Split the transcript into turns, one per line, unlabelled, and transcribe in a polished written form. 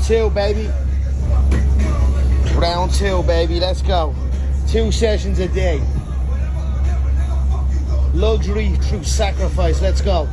two, baby. Round two, baby. Let's go. 2 sessions a day. Luxury through sacrifice. Let's go.